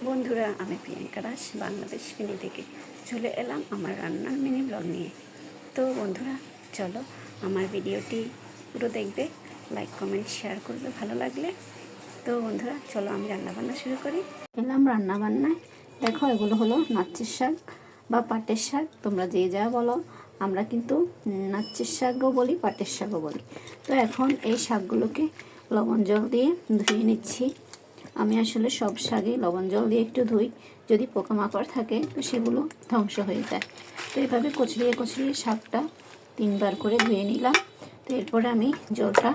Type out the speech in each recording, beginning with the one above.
বন্ধুরা, আমি প্রিয়াঙ্কা দাস বাংলাদেশ ফেনী থেকে চলে এলাম আমার রান্নার মিনি ব্লগ নিয়ে। তো বন্ধুরা, চলো আমার ভিডিওটি পুরো দেখবে, লাইক কমেন্ট শেয়ার করবে ভালো লাগলে। তো বন্ধুরা, চলো আমি রান্নাবান্না শুরু করি। এলাম রান্নাবান্নায়। দেখো, এগুলো হলো নাচ্চের শাক বা পাটের শাক, তোমরা যে যা বলো। আমরা কিন্তু নাচ্চের শাকও বলি, পাটের শাকও বলি। তো এখন এই শাকগুলোকে লবণ জল দিয়ে ধুয়ে নিচ্ছি। আমি আসলে সব শাকে লবণ জল দিয়ে একটু ধুই, যদি পোকামাকড় থাকে তো সেগুলো ধ্বংস হয়ে যায়। তো এভাবে কচলিয়ে কচলিয়ে শাকটা 3বার করে ধুয়ে নিলাম। তো এরপরে আমি জলটা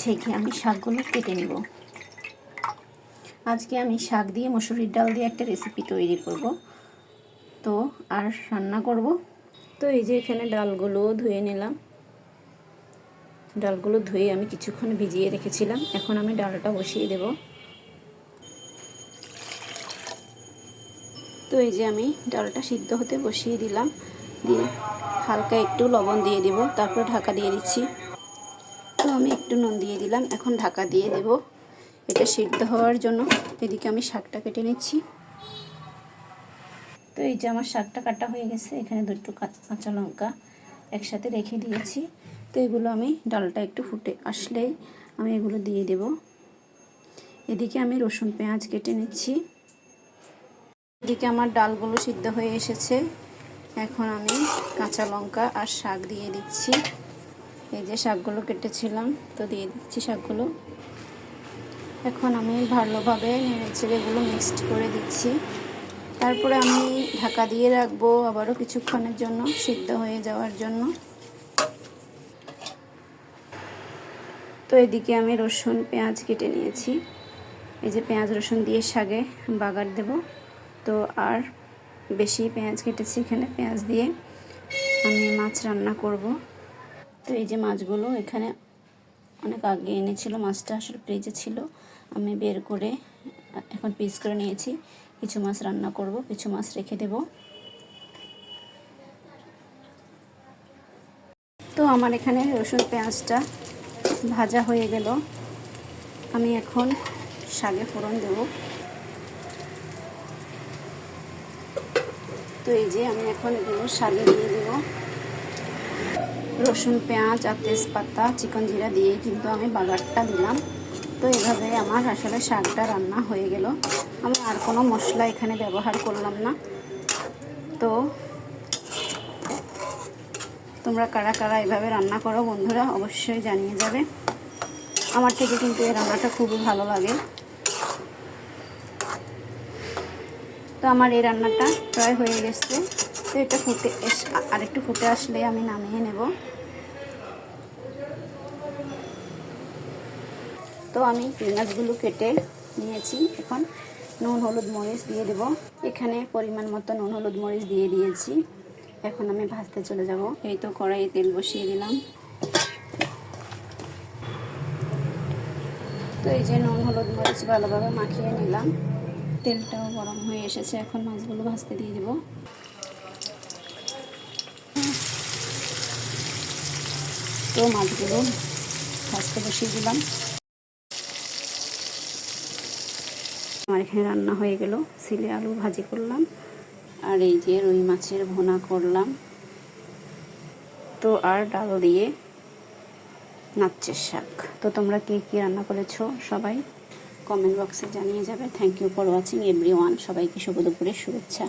ছেঁকে আমি শাকগুলো কেটে নেব। আজকে আমি শাক দিয়ে মসুরির ডাল দিয়ে একটা রেসিপি তৈরি করব, তো আর রান্না করব। তো এই যে এখানে ডালগুলো ধুয়ে নিলাম। ডালগুলো ধুয়ে আমি কিছুক্ষণ ভিজিয়ে রেখেছিলাম। এখন আমি ডালটা বসিয়ে দেব। তো এই যে আমি ডালটা সিদ্ধ হতে বসিয়ে দিলাম, দিয়ে হালকা একটু লবণ দিয়ে দেব, তারপর ঢাকা দিয়ে দিচ্ছি। তো আমি একটু নুন দিয়ে দিলাম, এখন ঢাকা দিয়ে দেব এটা সিদ্ধ হওয়ার জন্য। এদিকে আমি শাকটা কেটে নিচ্ছি। তো এই যে আমার শাকটা কাটা হয়ে গেছে। এখানে 2টো কাঁচা লঙ্কা একসাথে রেখে দিয়েছি। তো এগুলো আমি ডালটা একটু ফুটে আসলেই আমি এগুলো দিয়ে দেব। এদিকে আমি রসুন পেঁয়াজ কেটে নিচ্ছি। এদিকে আমার ডালগুলো সিদ্ধ হয়ে এসেছে। এখন আমি কাঁচা লঙ্কা আর শাক দিয়ে দিচ্ছি। এই যে শাকগুলো কেটেছিলাম, তো দিয়ে দিচ্ছি শাকগুলো। এখন আমি ভালোভাবে নেড়েচেড়ে এগুলো মিক্সড করে দিচ্ছি। তারপরে আমি ঢাকা দিয়ে রাখবো আবারও কিছুক্ষণের জন্য, সিদ্ধ হয়ে যাওয়ার জন্য। তো এদিকে আমি রসুন পেঁয়াজ কেটে নিয়েছি। এই যে পেঁয়াজ রসুন দিয়ে শাকে বাগার দেব। তো আর বেশি পেঁয়াজ কেটেছি, এখানে পেঁয়াজ দিয়ে আমি মাছ রান্না করব। তো এই যে মাছগুলো এখানে অনেক আগে এনেছিল, মাছটা আসলে ফ্রিজে ছিল, আমি বের করে এখন পিস করে নিয়েছি। কিছু মাছ রান্না করব, কিছু মাছ রেখে দেব। তো আমার এখানে রসুন পেঁয়াজটা ভাজা হয়ে গেল। আমি এখন শাকে ফোড়ন দেব। তো এই যে আমি এখন এগুলো শাকে দিয়ে দেব। রসুন পেঁয়াজ আর তেজপাতা চিকন জিরা দিয়ে কিন্তু আমি বাগারটা দিলাম। তো এভাবে আমার আসলে শাকটা রান্না হয়ে গেল। আমি আর কোনো মশলা এখানে ব্যবহার করলাম না। তো তোমরা কারা কারা এভাবে রান্না করো বন্ধুরা, অবশ্যই জানিয়ে যাবে। আমার থেকে কিন্তু এই রান্নাটা খুবই ভালো লাগে। তো আমার এই রান্নাটা প্রায় হয়ে গেছে। তো এটা আরেকটু ফুটে আসলে আমি নামিয়ে নেব। তো আমি পেঁয়াজগুলো কেটে নিয়েছি। এখন নুন হলুদ মরিচ দিয়ে দেব। এখানে পরিমাণ মতো নুন হলুদ মরিচ দিয়ে দিয়েছি। এখন আমি ভাজতে চলে যাব। এই তো কড়াইয়ে তেল বসিয়ে দিলাম। তো এই যে নুন হলুদ মরিচ ভালোভাবে মাখিয়ে নিলাম। তেলটাও গরম হয়ে এসেছে, এখন মাছগুলো ভাজতে দিয়ে দেব। তো মাছগুলো ভাজতে বসিয়ে দিলাম। আমার এখানে রান্না হয়ে গেল। সিলে আলু ভাজি করলাম, আর এই যে রুই মাছের ভুনা করলাম। তো আর ডাল দিয়ে নাচ্চের শাক। তো তোমরা কে কী রান্না করেছো সবাই কমেন্ট বক্সে জানিয়ে যাবে। Thank you for watching everyone. সবাইকে শুভ দুপুরের শুভেচ্ছা।